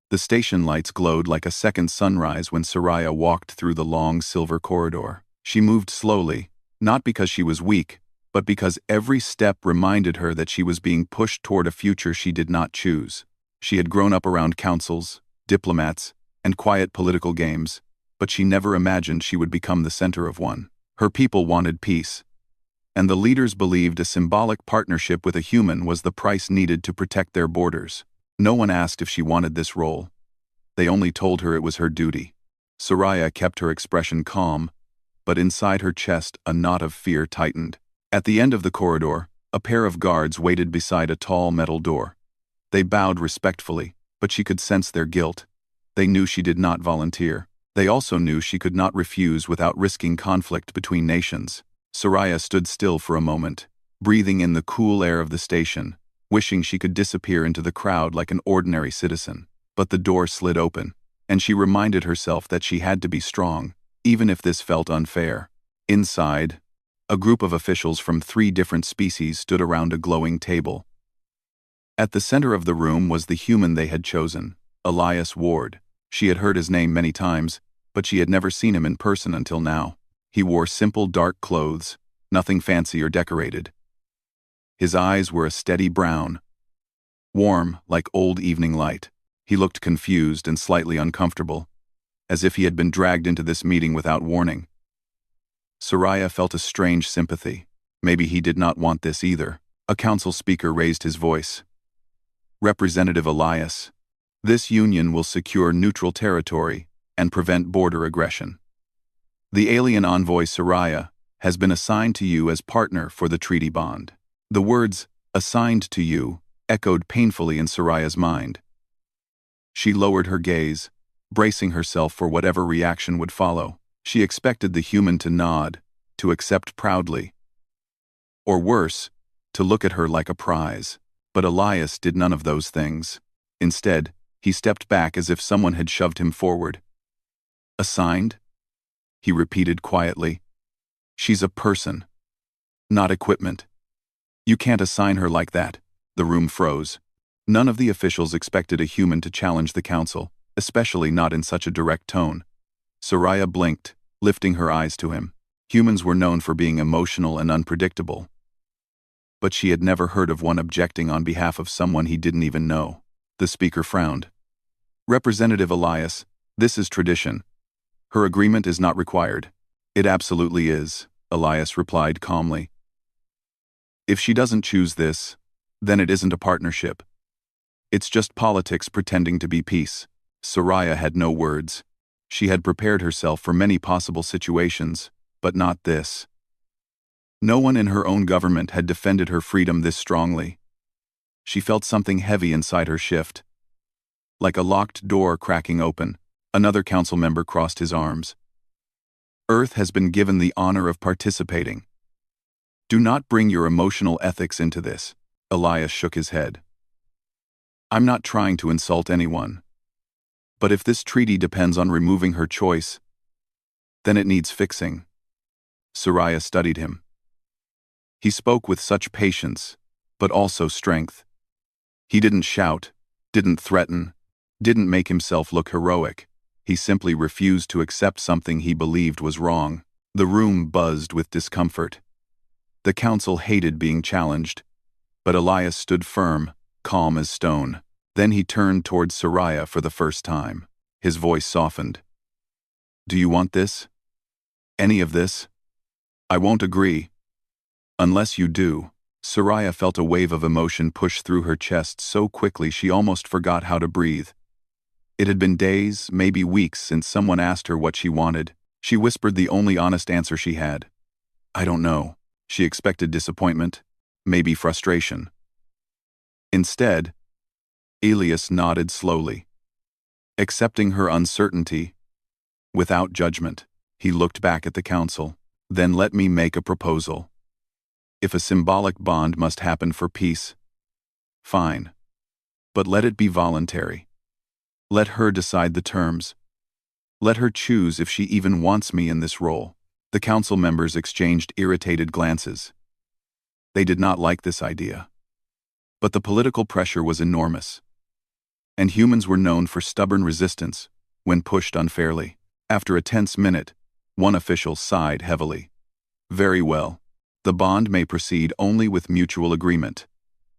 The station lights glowed like a second sunrise when Soraya walked through the long silver corridor. She moved slowly, not because she was weak, but because every step reminded her that she was being pushed toward a future she did not choose. She had grown up around councils, diplomats, and quiet political games, but she never imagined she would become the center of one. Her people wanted peace, and the leaders believed a symbolic partnership with a human was the price needed to protect their borders. No one asked if she wanted this role. They only told her it was her duty. Soraya kept her expression calm, but inside her chest a knot of fear tightened. At the end of the corridor, a pair of guards waited beside a tall metal door. They bowed respectfully, but she could sense their guilt. They knew she did not volunteer. They also knew she could not refuse without risking conflict between nations. Soraya stood still for a moment, breathing in the cool air of the station, wishing she could disappear into the crowd like an ordinary citizen. But the door slid open, and she reminded herself that she had to be strong, even if this felt unfair. Inside, a group of officials from 3 different species stood around a glowing table. At the center of the room was the human they had chosen, Elias Ward. She had heard his name many times, but she had never seen him in person until now. He wore simple dark clothes, nothing fancy or decorated. His eyes were a steady brown, warm like old evening light. He looked confused and slightly uncomfortable, as if he had been dragged into this meeting without warning. Soraya felt a strange sympathy. Maybe he did not want this either. A council speaker raised his voice. Representative Elias, this union will secure neutral territory and prevent border aggression. The alien envoy Soraya has been assigned to you as partner for the treaty bond. The words, assigned to you, echoed painfully in Soraya's mind. She lowered her gaze, bracing herself for whatever reaction would follow. She expected the human to nod, to accept proudly, or worse, to look at her like a prize. But Elias did none of those things. Instead, he stepped back as if someone had shoved him forward. Assigned? He repeated quietly. She's a person, not equipment. You can't assign her like that. The room froze. None of the officials expected a human to challenge the council, especially not in such a direct tone. Soraya blinked, lifting her eyes to him. Humans were known for being emotional and unpredictable. But she had never heard of one objecting on behalf of someone he didn't even know. The speaker frowned. Representative Elias, this is tradition. Her agreement is not required. It absolutely is, Elias replied calmly. If she doesn't choose this, then it isn't a partnership. It's just politics pretending to be peace. Soraya had no words. She had prepared herself for many possible situations, but not this. No one in her own government had defended her freedom this strongly. She felt something heavy inside her shift. Like a locked door cracking open, another council member crossed his arms. Earth has been given the honor of participating. Do not bring your emotional ethics into this. Elias shook his head. I'm not trying to insult anyone. But if this treaty depends on removing her choice, then it needs fixing. Soraya studied him. He spoke with such patience, but also strength. He didn't shout, didn't threaten, didn't make himself look heroic. He simply refused to accept something he believed was wrong. The room buzzed with discomfort. The council hated being challenged, but Elias stood firm, calm as stone. Then he turned towards Soraya for the first time. His voice softened. Do you want this? Any of this? I won't agree. Unless you do. Soraya felt a wave of emotion push through her chest so quickly she almost forgot how to breathe. It had been days, maybe weeks, since someone asked her what she wanted. She whispered the only honest answer she had. I don't know. She expected disappointment, maybe frustration. Instead, Elias nodded slowly, accepting her uncertainty, without judgment. He looked back at the council. Then let me make a proposal. If a symbolic bond must happen for peace, fine. But let it be voluntary. Let her decide the terms. Let her choose if she even wants me in this role. The council members exchanged irritated glances. They did not like this idea. But the political pressure was enormous. and humans were known for stubborn resistance when pushed unfairly. After a tense minute, one official sighed heavily. Very well. The bond may proceed only with mutual agreement.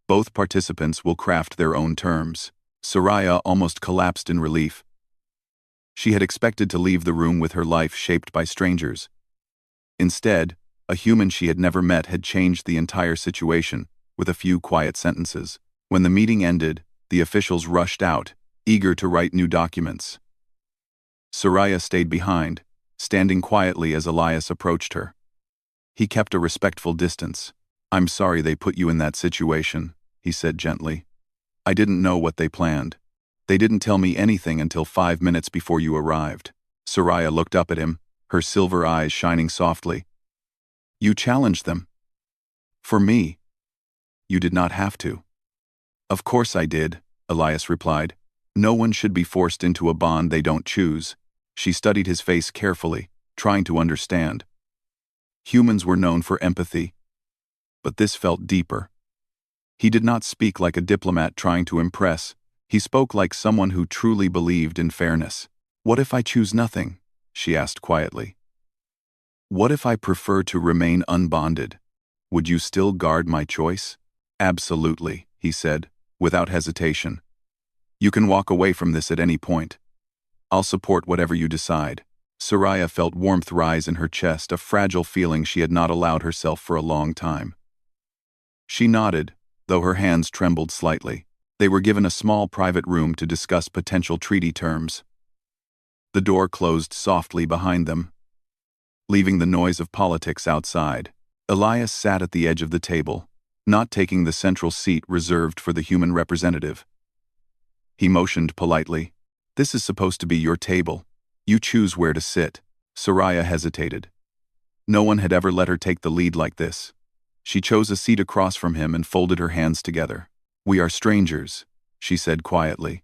Both participants will craft their own terms. Soraya almost collapsed in relief. She had expected to leave the room with her life shaped by strangers. Instead, a human she had never met had changed the entire situation with a few quiet sentences. When the meeting ended, the officials rushed out, eager to write new documents. Soraya stayed behind, standing quietly as Elias approached her. He kept a respectful distance. "I'm sorry they put you in that situation," he said gently. "I didn't know what they planned. They didn't tell me anything until 5 minutes before you arrived." Soraya looked up at him, her silver eyes shining softly. "You challenged them." "For me? You did not have to." "Of course I did," Elias replied. "No one should be forced into a bond they don't choose." She studied his face carefully, trying to understand. Humans were known for empathy, but this felt deeper. He did not speak like a diplomat trying to impress. He spoke like someone who truly believed in fairness. "What if I choose nothing?" she asked quietly. "What if I prefer to remain unbonded? Would you still guard my choice?" "Absolutely," he said, without hesitation. "You can walk away from this at any point. I'll support whatever you decide." Soraya felt warmth rise in her chest, a fragile feeling she had not allowed herself for a long time. She nodded, though her hands trembled slightly. They were given a small private room to discuss potential treaty terms. The door closed softly behind them, leaving the noise of politics outside. Elias sat at the edge of the table, not taking the central seat reserved for the human representative. He motioned politely. "This is supposed to be your table. You choose where to sit." Soraya hesitated. No one had ever let her take the lead like this. She chose a seat across from him and folded her hands together. "We are strangers," she said quietly.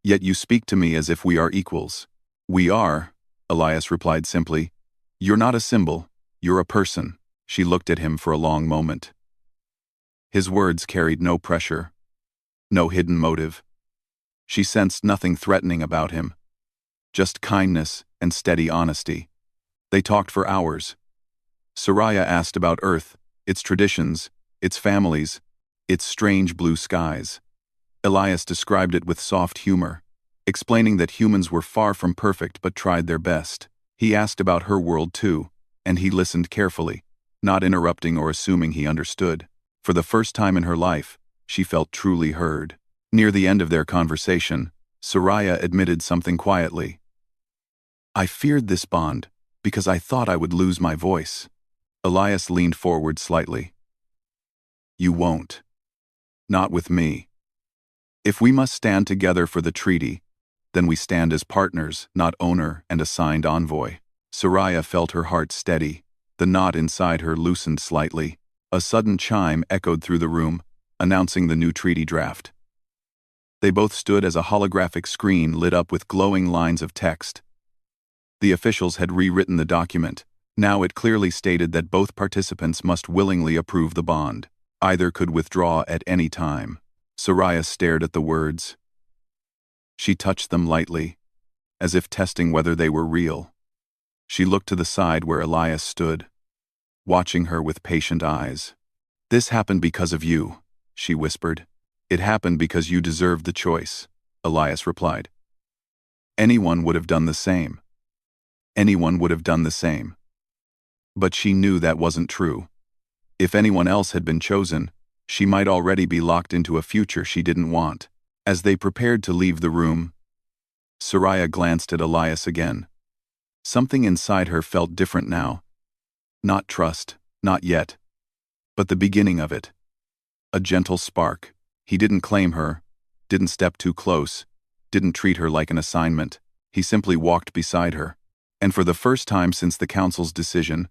"Yet you speak to me as if we are equals." "We are," Elias replied simply. "You're not a symbol, you're a person." She looked at him for a long moment. His words carried no pressure, no hidden motive. She sensed nothing threatening about him, just kindness and steady honesty. They talked for hours. Soraya asked about Earth, its traditions, its families, its strange blue skies. Elias described it with soft humor, explaining that humans were far from perfect but tried their best. He asked about her world too, and he listened carefully, not interrupting or assuming he understood. For the first time in her life, she felt truly heard. Near the end of their conversation, Soraya admitted something quietly. "I feared this bond because I thought I would lose my voice." Elias leaned forward slightly. "You won't. Not with me. If we must stand together for the treaty, then we stand as partners, not owner and assigned envoy." Soraya felt her heart steady. The knot inside her loosened slightly. A sudden chime echoed through the room, announcing the new treaty draft. They both stood as a holographic screen lit up with glowing lines of text. The officials had rewritten the document. Now it clearly stated that both participants must willingly approve the bond. Either could withdraw at any time. Soraya stared at the words. She touched them lightly, as if testing whether they were real. She looked to the side where Elias stood, watching her with patient eyes. "This happened because of you," she whispered. "It happened because you deserved the choice," Elias replied. "Anyone would have done the same. Anyone would have done the same." But she knew that wasn't true. If anyone else had been chosen, she might already be locked into a future she didn't want. As they prepared to leave the room, Soraya glanced at Elias again. Something inside her felt different now. Not trust, not yet, but the beginning of it. A gentle spark. He didn't claim her, didn't step too close, didn't treat her like an assignment. He simply walked beside her. And for the first time since the council's decision,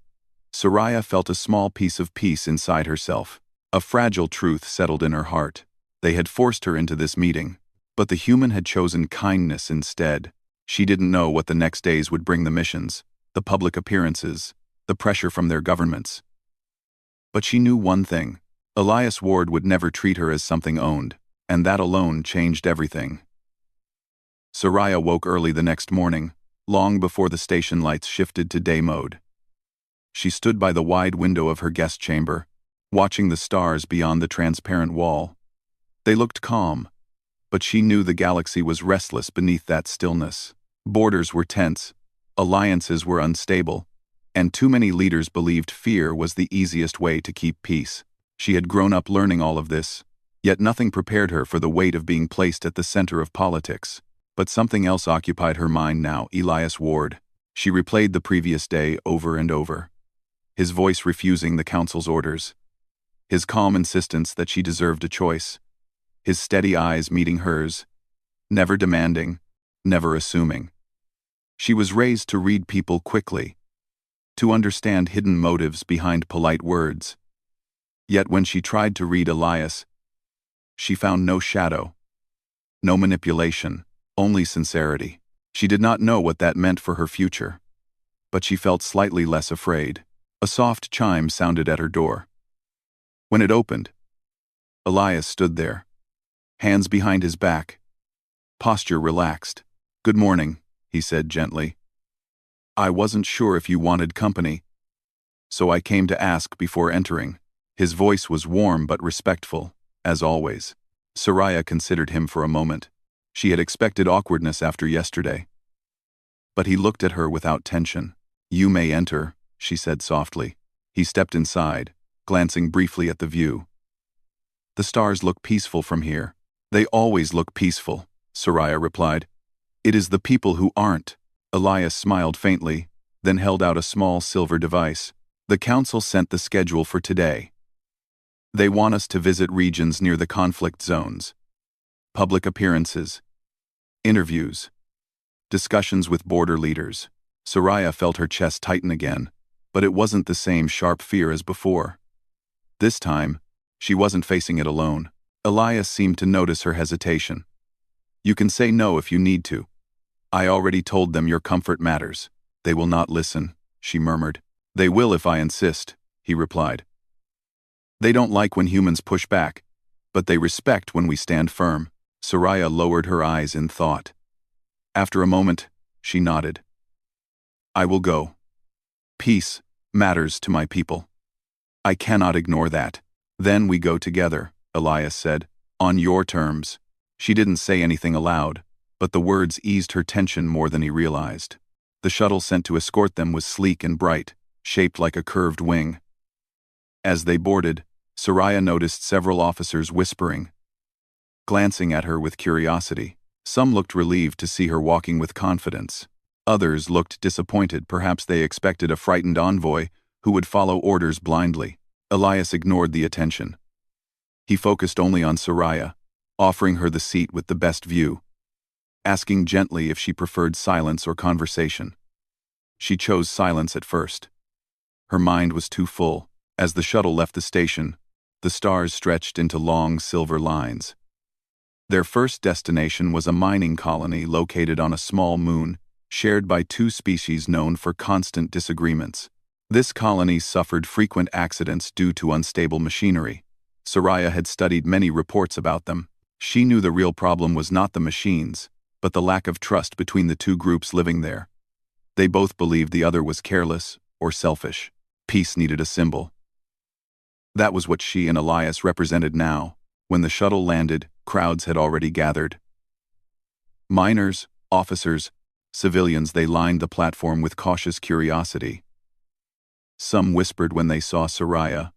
Soraya felt a small piece of peace inside herself. A fragile truth settled in her heart. They had forced her into this meeting, but the human had chosen kindness instead. She didn't know what the next days would bring: the missions, the public appearances, the pressure from their governments. But she knew one thing: Elias Ward would never treat her as something owned, and that alone changed everything. Soraya woke early the next morning, long before the station lights shifted to day mode. She stood by the wide window of her guest chamber, watching the stars beyond the transparent wall. They looked calm, but she knew the galaxy was restless beneath that stillness. Borders were tense, alliances were unstable, and too many leaders believed fear was the easiest way to keep peace. She had grown up learning all of this, yet nothing prepared her for the weight of being placed at the center of politics. But something else occupied her mind now: Elias Ward. She replayed the previous day over and over. His voice refusing the council's orders. His calm insistence that she deserved a choice. His steady eyes meeting hers. Never demanding, never assuming. She was raised to read people quickly, to understand hidden motives behind polite words. Yet when she tried to read Elias, she found no shadow, no manipulation, only sincerity. She did not know what that meant for her future, but she felt slightly less afraid. A soft chime sounded at her door. When it opened, Elias stood there, hands behind his back, posture relaxed. "Good morning," he said gently. "I wasn't sure if you wanted company, so I came to ask before entering." His voice was warm but respectful, as always. Soraya considered him for a moment. She had expected awkwardness after yesterday. But he looked at her without tension. "You may enter," she said softly. He stepped inside, glancing briefly at the view. "The stars look peaceful from here." "They always look peaceful," Soraya replied. "It is the people who aren't." Elias smiled faintly, then held out a small silver device. "The council sent the schedule for today. They want us to visit regions near the conflict zones. Public appearances, interviews, discussions with border leaders." Soraya felt her chest tighten again, but it wasn't the same sharp fear as before. This time, she wasn't facing it alone. Elias seemed to notice her hesitation. "You can say no if you need to. I already told them your comfort matters." "They will not listen," she murmured. "They will if I insist," he replied. "They don't like when humans push back, but they respect when we stand firm." Soraya lowered her eyes in thought. After a moment, she nodded. "I will go. Peace matters to my people. I cannot ignore that." "Then we go together," Elias said, "on your terms." She didn't say anything aloud, but the words eased her tension more than he realized. The shuttle sent to escort them was sleek and bright, shaped like a curved wing. As they boarded, Soraya noticed several officers whispering, glancing at her with curiosity. Some looked relieved to see her walking with confidence. Others looked disappointed. Perhaps they expected a frightened envoy who would follow orders blindly. Elias ignored the attention. He focused only on Soraya, offering her the seat with the best view, asking gently if she preferred silence or conversation. She chose silence at first. Her mind was too full. As the shuttle left the station, the stars stretched into long silver lines. Their first destination was a mining colony located on a small moon, shared by two species known for constant disagreements. This colony suffered frequent accidents due to unstable machinery. Soraya had studied many reports about them. She knew the real problem was not the machines, but the lack of trust between the two groups living there. They both believed the other was careless or selfish. Peace needed a symbol. That was what she and Elias represented now. When the shuttle landed, crowds had already gathered. Miners, officers, civilians, they lined the platform with cautious curiosity. Some whispered when they saw Soraya.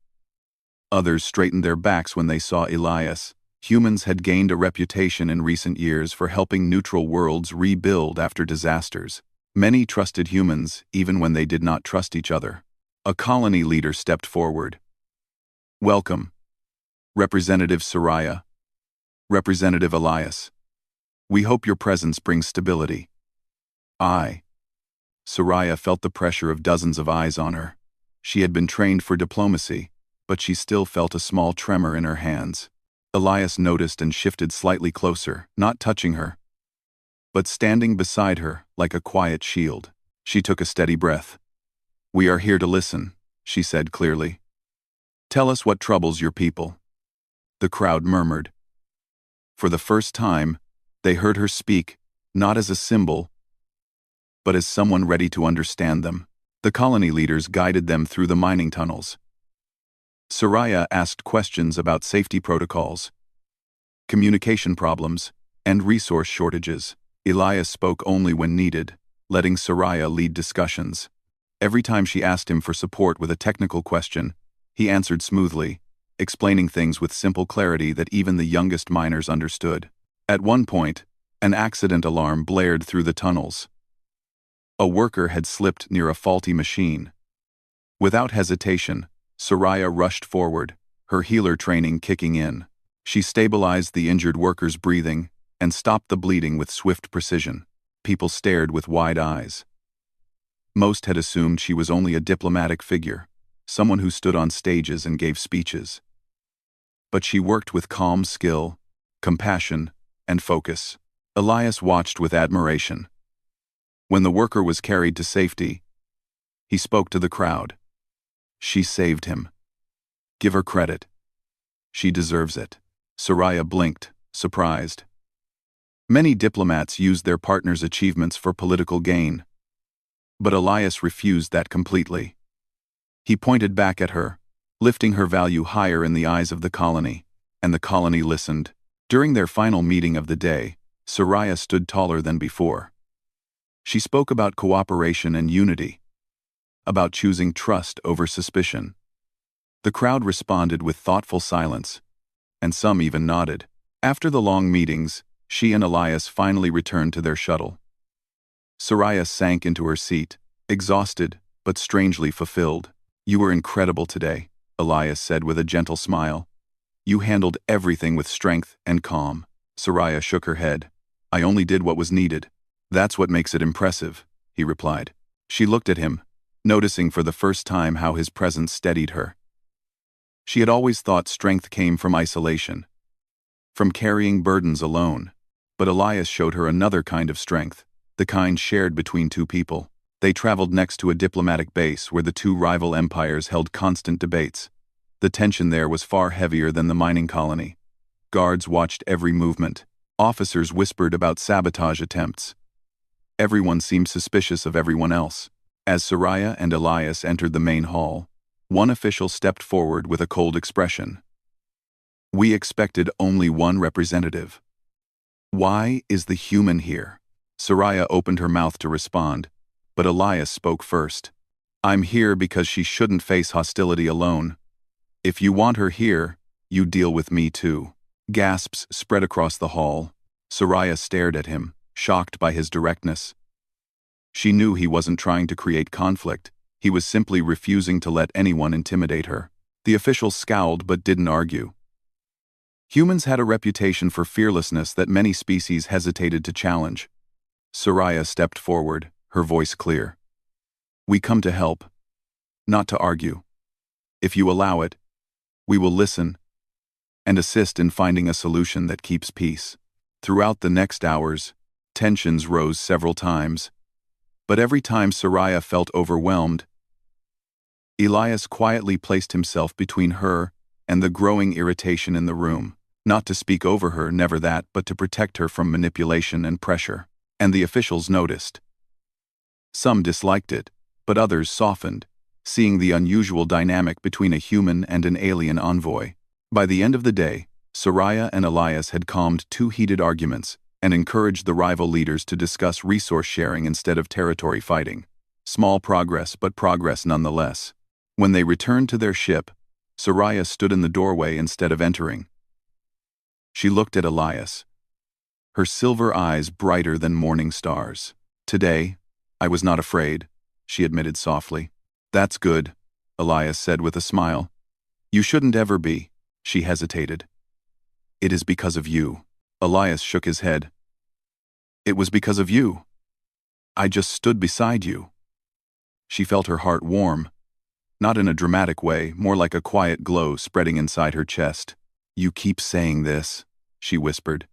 Others straightened their backs when they saw Elias. Humans had gained a reputation in recent years for helping neutral worlds rebuild after disasters. Many trusted humans, even when they did not trust each other. A colony leader stepped forward. "Welcome, Representative Soraya, Representative Elias. We hope your presence brings stability." Soraya felt the pressure of dozens of eyes on her. She had been trained for diplomacy, but she still felt a small tremor in her hands. Elias noticed and shifted slightly closer, not touching her, but standing beside her like a quiet shield. She took a steady breath. "We are here to listen," she said clearly. "Tell us what troubles your people." The crowd murmured. For the first time, they heard her speak, not as a symbol, but as someone ready to understand them. The colony leaders guided them through the mining tunnels. Soraya asked questions about safety protocols, communication problems, and resource shortages. Elias spoke only when needed, letting Soraya lead discussions. Every time she asked him for support with a technical question, he answered smoothly, explaining things with simple clarity that even the youngest miners understood. At one point, an accident alarm blared through the tunnels. A worker had slipped near a faulty machine. Without hesitation, Soraya rushed forward, her healer training kicking in. She stabilized the injured worker's breathing and stopped the bleeding with swift precision. People stared with wide eyes. Most had assumed she was only a diplomatic figure, someone who stood on stages and gave speeches. But she worked with calm skill, compassion, and focus. Elias watched with admiration. When the worker was carried to safety, he spoke to the crowd. She saved him. Give her credit. She deserves it. Soraya blinked, surprised. Many diplomats used their partner's achievements for political gain. But Elias refused that completely. He pointed back at her, lifting her value higher in the eyes of the colony, and the colony listened. During their final meeting of the day, Soraya stood taller than before. She spoke about cooperation and unity, about choosing trust over suspicion. The crowd responded with thoughtful silence, and some even nodded. After the long meetings, she and Elias finally returned to their shuttle. Soraya sank into her seat, exhausted but strangely fulfilled. You were incredible today, Elias said with a gentle smile. You handled everything with strength and calm. Soraya shook her head. I only did what was needed. That's what makes it impressive, he replied. She looked at him, noticing for the first time how his presence steadied her. She had always thought strength came from isolation, from carrying burdens alone. But Elias showed her another kind of strength, the kind shared between two people. They traveled next to a diplomatic base where the two rival empires held constant debates. The tension there was far heavier than the mining colony. Guards watched every movement. Officers whispered about sabotage attempts. Everyone seemed suspicious of everyone else. As Soraya and Elias entered the main hall, one official stepped forward with a cold expression. We expected only one representative. Why is the human here? Soraya opened her mouth to respond, but Elias spoke first. I'm here because she shouldn't face hostility alone. If you want her here, you deal with me too. Gasps spread across the hall. Soraya stared at him, shocked by his directness. She knew he wasn't trying to create conflict. He was simply refusing to let anyone intimidate her. The official scowled but didn't argue. Humans had a reputation for fearlessness that many species hesitated to challenge. Soraya stepped forward, her voice clear. We come to help, not to argue. If you allow it, we will listen and assist in finding a solution that keeps peace. Throughout the next hours, tensions rose several times. But every time Soraya felt overwhelmed, Elias quietly placed himself between her and the growing irritation in the room. Not to speak over her, never that, but to protect her from manipulation and pressure. And the officials noticed. Some disliked it, but others softened, seeing the unusual dynamic between a human and an alien envoy. By the end of the day, Soraya and Elias had calmed two heated arguments and encouraged the rival leaders to discuss resource sharing instead of territory fighting. Small progress, but progress nonetheless. When they returned to their ship, Soraya stood in the doorway instead of entering. She looked at Elias, her silver eyes brighter than morning stars. Today, I was not afraid, she admitted softly. That's good, Elias said with a smile. You shouldn't ever be, she hesitated. It is because of you. Elias shook his head. It was because of you. I just stood beside you. She felt her heart warm, not in a dramatic way, more like a quiet glow spreading inside her chest. You keep saying this, she whispered,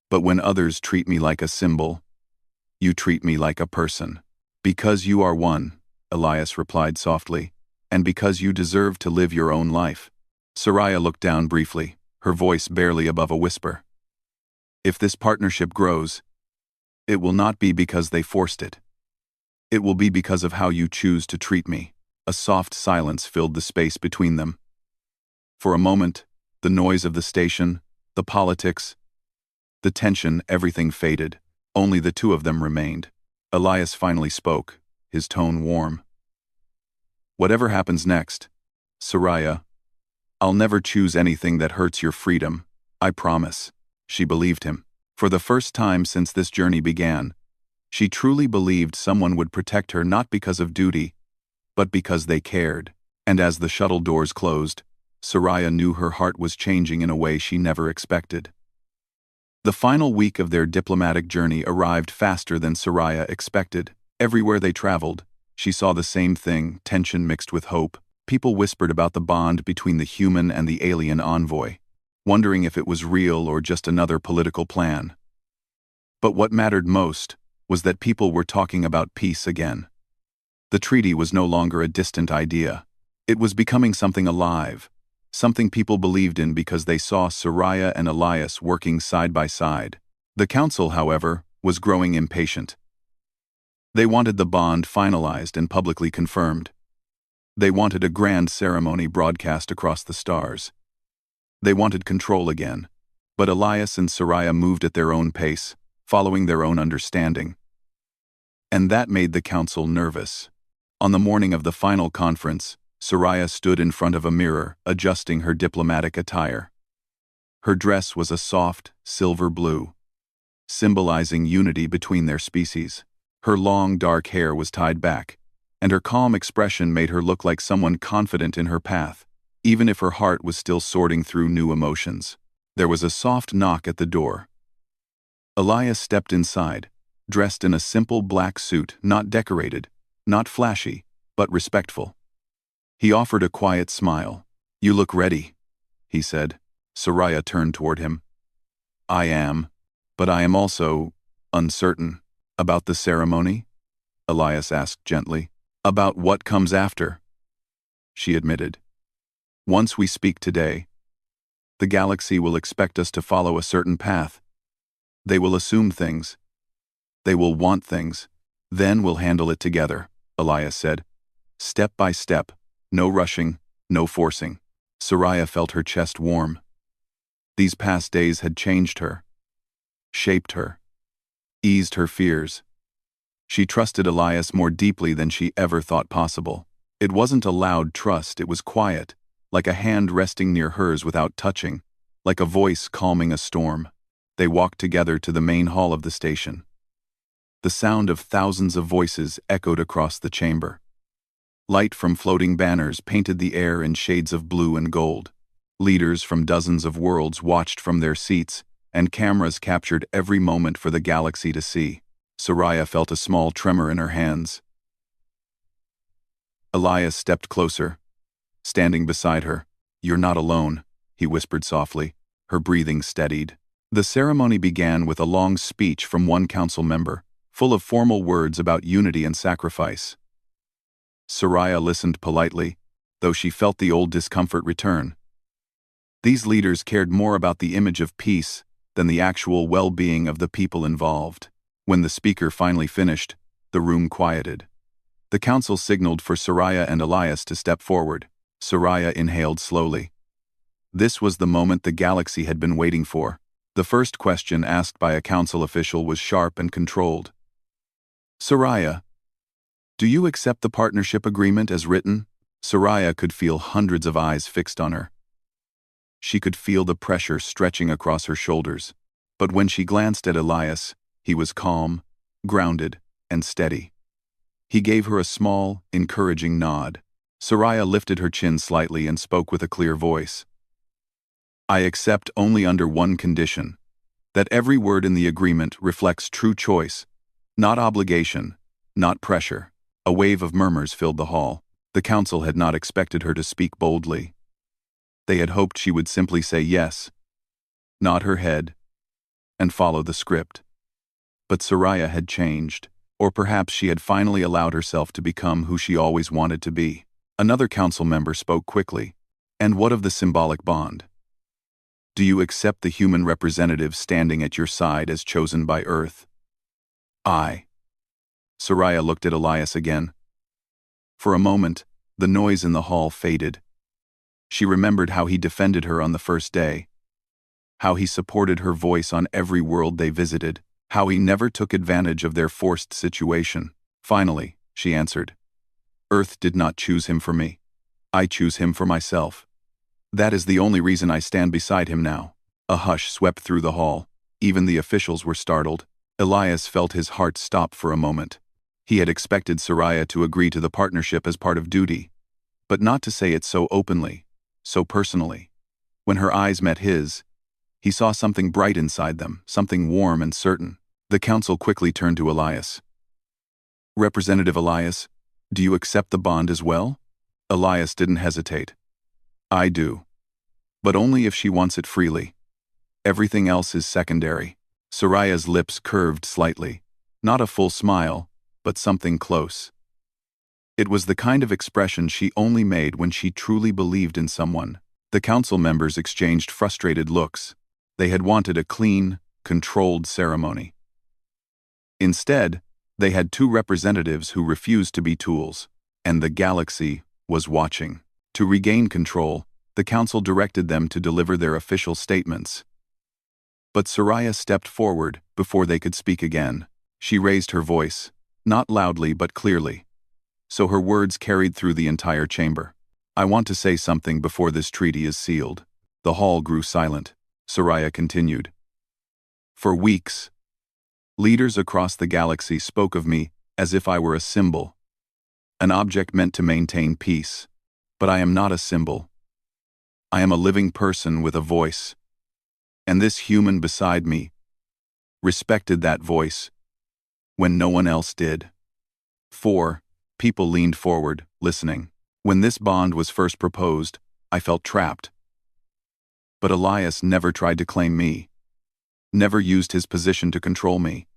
but when others treat me like a symbol, you treat me like a person. Because you are one, Elias replied softly, and because you deserve to live your own life. Soraya looked down briefly, her voice barely above a whisper. If this partnership grows, It will not be because they forced it. It will be because of how you choose to treat me." A soft silence filled the space between them. For a moment, the noise of the station, the politics, the tension, everything faded. Only the two of them remained. Elias finally spoke, his tone warm. "Whatever happens next, Soraya, I'll never choose anything that hurts your freedom, I promise." She believed him. For the first time since this journey began, she truly believed someone would protect her not because of duty, but because they cared. And as the shuttle doors closed, Soraya knew her heart was changing in a way she never expected. The final week of their diplomatic journey arrived faster than Soraya expected. Everywhere they traveled, she saw the same thing, tension mixed with hope. People whispered about the bond between the human and the alien envoy, wondering if it was real or just another political plan. But what mattered most was that people were talking about peace again. The treaty was no longer a distant idea. It was becoming something alive, something people believed in because they saw Soraya and Elias working side by side. The council, however, was growing impatient. They wanted the bond finalized and publicly confirmed. They wanted a grand ceremony broadcast across the stars. They wanted control again, but Elias and Soraya moved at their own pace, following their own understanding. And that made the council nervous. On the morning of the final conference, Soraya stood in front of a mirror, adjusting her diplomatic attire. Her dress was a soft, silver blue, symbolizing unity between their species. Her long, dark hair was tied back, and her calm expression made her look like someone confident in her path, even if her heart was still sorting through new emotions. There was a soft knock at the door. Elias stepped inside, dressed in a simple black suit, not decorated, not flashy, but respectful. He offered a quiet smile. "You look ready," he said. Soraya turned toward him. "I am, but I am also uncertain." "About the ceremony?" Elias asked gently. "About what comes after," she admitted. "Once we speak today, the galaxy will expect us to follow a certain path. They will assume things. They will want things. Then we'll handle it together," Elias said. "Step by step, no rushing, no forcing." Soraya felt her chest warm. These past days had changed her, shaped her, eased her fears. She trusted Elias more deeply than she ever thought possible. It wasn't a loud trust, it was quiet, like a hand resting near hers without touching, like a voice calming a storm. They walked together to the main hall of the station. The sound of thousands of voices echoed across the chamber. Light from floating banners painted the air in shades of blue and gold. Leaders from dozens of worlds watched from their seats, and cameras captured every moment for the galaxy to see. Soraya felt a small tremor in her hands. Elias stepped closer, standing beside her. "You're not alone," he whispered softly. Her breathing steadied. The ceremony began with a long speech from one council member, full of formal words about unity and sacrifice. Soraya listened politely, though she felt the old discomfort return. These leaders cared more about the image of peace than the actual well-being of the people involved. When the speaker finally finished, the room quieted. The council signaled for Soraya and Elias to step forward. Soraya inhaled slowly. This was the moment the galaxy had been waiting for. The first question asked by a council official was sharp and controlled. "Soraya, do you accept the partnership agreement as written?" Soraya could feel hundreds of eyes fixed on her. She could feel the pressure stretching across her shoulders. But when she glanced at Elias, he was calm, grounded, and steady. He gave her a small, encouraging nod. Soraya lifted her chin slightly and spoke with a clear voice. "I accept only under one condition, that every word in the agreement reflects true choice, not obligation, not pressure." A wave of murmurs filled the hall. The council had not expected her to speak boldly. They had hoped she would simply say yes, nod her head, and follow the script. But Soraya had changed, or perhaps she had finally allowed herself to become who she always wanted to be. Another council member spoke quickly. "And what of the symbolic bond? Do you accept the human representative standing at your side as chosen by Earth?" I. Soraya looked at Elias again. For a moment, the noise in the hall faded. She remembered how he defended her on the first day, how he supported her voice on every world they visited, how he never took advantage of their forced situation. Finally, she answered, Earth did not choose him for me. I choose him for myself. That is the only reason I stand beside him now. A hush swept through the hall. Even the officials were startled. Elias felt his heart stop for a moment. He had expected Soraya to agree to the partnership as part of duty, but not to say it so openly, so personally. When her eyes met his, he saw something bright inside them, something warm and certain. The council quickly turned to Elias. Representative Elias, do you accept the bond as well? Elias didn't hesitate. I do. But only if she wants it freely. Everything else is secondary. Soraya's lips curved slightly. Not a full smile, but something close. It was the kind of expression she only made when she truly believed in someone. The council members exchanged frustrated looks. They had wanted a clean, controlled ceremony. Instead, they had two representatives who refused to be tools, and the galaxy was watching. To regain control, the council directed them to deliver their official statements. But Soraya stepped forward before they could speak again. She raised her voice, not loudly but clearly, so her words carried through the entire chamber. I want to say something before this treaty is sealed. The hall grew silent. Soraya continued. For weeks, leaders across the galaxy spoke of me as if I were a symbol, an object meant to maintain peace. But I am not a symbol. I am a living person with a voice. And this human beside me respected that voice when no one else did. 4. People leaned forward, listening. When this bond was first proposed, I felt trapped. But Elias never tried to claim me, never used his position to control me.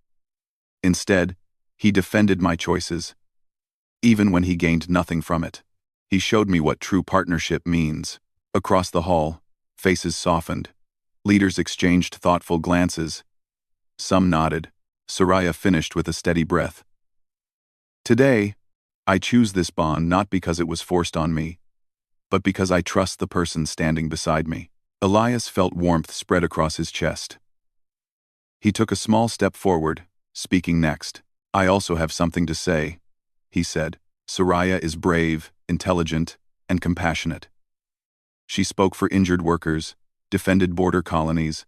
Instead, he defended my choices, even when he gained nothing from it. He showed me what true partnership means. Across the hall, faces softened. Leaders exchanged thoughtful glances. Some nodded. Soraya finished with a steady breath. Today, I choose this bond not because it was forced on me, but because I trust the person standing beside me. Elias felt warmth spread across his chest. He took a small step forward, speaking next. I also have something to say, he said. Soraya is brave, intelligent, and compassionate. She spoke for injured workers, defended border colonies,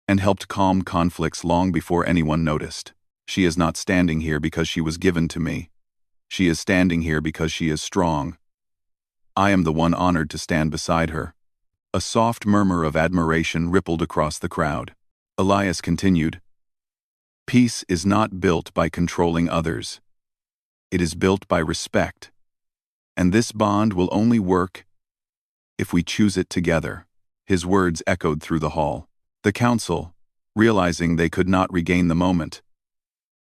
and helped calm conflicts long before anyone noticed. She is not standing here because she was given to me. She is standing here because she is strong. I am the one honored to stand beside her. A soft murmur of admiration rippled across the crowd. Elias continued, Peace is not built by controlling others. It is built by respect. And this bond will only work if we choose it together. His words echoed through the hall. The council, realizing they could not regain the moment,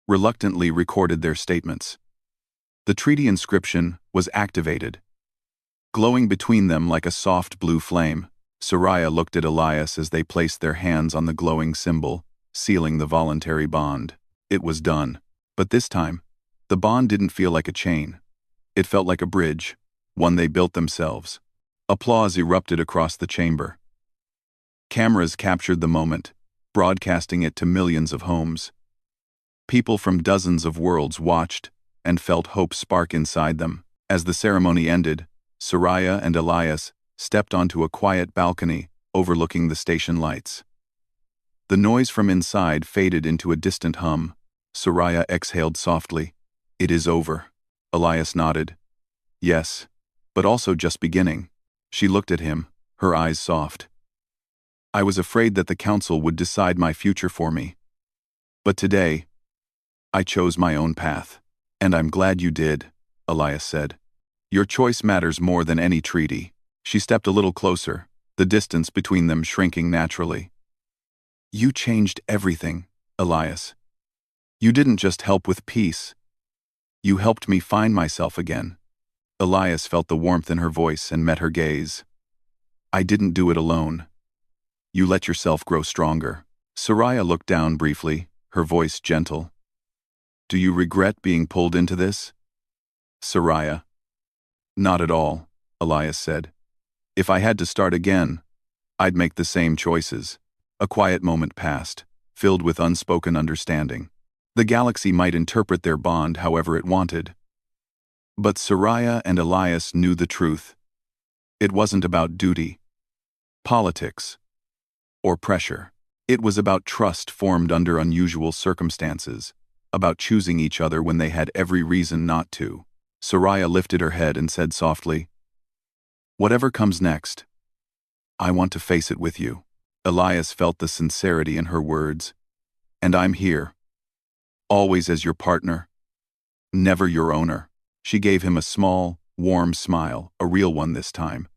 reluctantly recorded their statements. The treaty inscription was activated. Glowing between them like a soft blue flame, Soraya looked at Elias as they placed their hands on the glowing symbol, sealing the voluntary bond. It was done. But this time, the bond didn't feel like a chain. It felt like a bridge, one they built themselves. Applause erupted across the chamber. Cameras captured the moment, broadcasting it to millions of homes. People from dozens of worlds watched and felt hope spark inside them. As the ceremony ended, Soraya and Elias stepped onto a quiet balcony overlooking the station lights. The noise from inside faded into a distant hum. Soraya exhaled softly. It is over. Elias nodded. Yes, but also just beginning. She looked at him, her eyes soft. I was afraid that the council would decide my future for me. But today, I chose my own path. And I'm glad you did, Elias said. Your choice matters more than any treaty. She stepped a little closer, the distance between them shrinking naturally. You changed everything, Elias. You didn't just help with peace. You helped me find myself again. Elias felt the warmth in her voice and met her gaze. I didn't do it alone. You let yourself grow stronger. Soraya looked down briefly, her voice gentle. Do you regret being pulled into this? Soraya. Not at all, Elias said. If I had to start again, I'd make the same choices. A quiet moment passed, filled with unspoken understanding. The galaxy might interpret their bond however it wanted. But Soraya and Elias knew the truth. It wasn't about duty, politics, or pressure. It was about trust formed under unusual circumstances, about choosing each other when they had every reason not to. Soraya lifted her head and said softly, "Whatever comes next, I want to face it with you." Elias felt the sincerity in her words. "And I'm here, always as your partner, never your owner." She gave him a small, warm smile, a real one this time,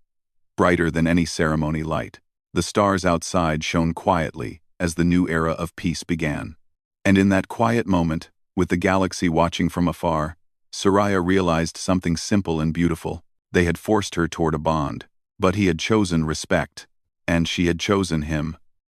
brighter than any ceremony light. The stars outside shone quietly as the new era of peace began. And in that quiet moment, with the galaxy watching from afar, Soraya realized something simple and beautiful. They had forced her toward a bond, but he had chosen respect, and she had chosen him.